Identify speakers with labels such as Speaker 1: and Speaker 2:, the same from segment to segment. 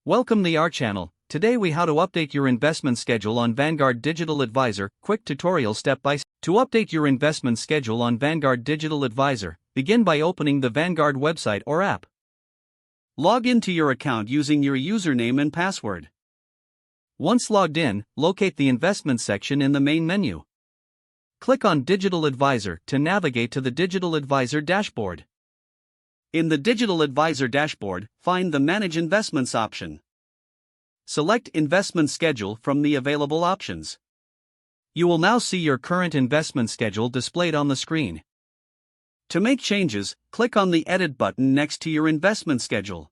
Speaker 1: Welcome to our channel. Today we how to update your investment schedule on Vanguard Digital Advisor. Quick tutorial step by step. To update your investment schedule on Vanguard Digital Advisor, begin by opening the Vanguard website or app. Log into your account using your username and password. Once logged in, locate the investment section in the main menu. Click on Digital Advisor to navigate to the Digital Advisor dashboard. In the Digital Advisor dashboard, find the Manage Investments option. Select Investment Schedule from the available options. You will now see your current investment schedule displayed on the screen. To make changes, click on the Edit button next to your investment schedule.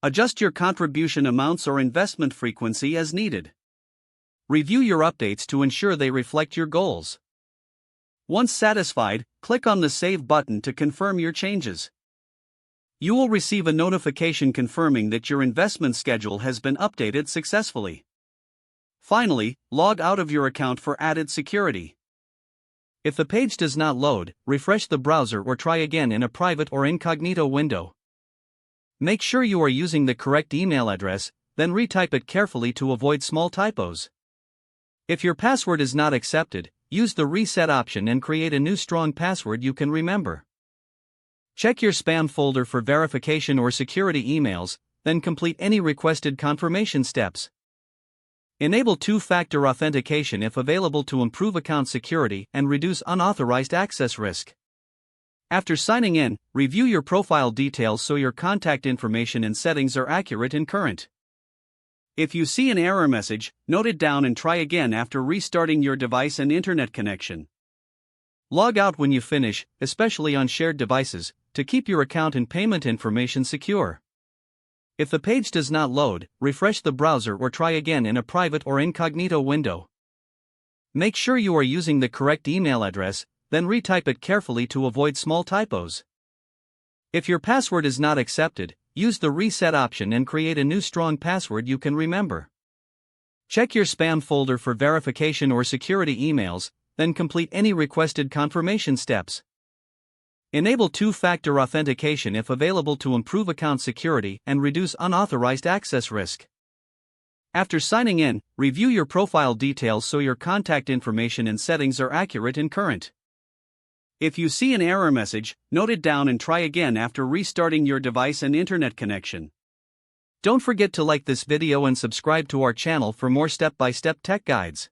Speaker 1: Adjust your contribution amounts or investment frequency as needed. Review your updates to ensure they reflect your goals. Once satisfied, click on the Save button to confirm your changes. You will receive a notification confirming that your investment schedule has been updated successfully. Finally, log out of your account for added security. If the page does not load, refresh the browser or try again in a private or incognito window. Make sure you are using the correct email address, then retype it carefully to avoid small typos. If your password is not accepted, use the reset option and create a new strong password you can remember. Check your spam folder for verification or security emails, then complete any requested confirmation steps. Enable two-factor authentication if available to improve account security and reduce unauthorized access risk. After signing in, review your profile details so your contact information and settings are accurate and current. If you see an error message, note it down and try again after restarting your device and internet connection. Log out when you finish, especially on shared devices, to keep your account and payment information secure. If the page does not load, refresh the browser or try again in a private or incognito window. Make sure you are using the correct email address, then retype it carefully to avoid small typos. If your password is not accepted, use the reset option and create a new strong password you can remember. Check your spam folder for verification or security emails, then complete any requested confirmation steps. Enable two-factor authentication if available to improve account security and reduce unauthorized access risk. After signing in, review your profile details so your contact information and settings are accurate and current. If you see an error message, note it down and try again after restarting your device and internet connection. Don't forget to like this video and subscribe to our channel for more step-by-step tech guides.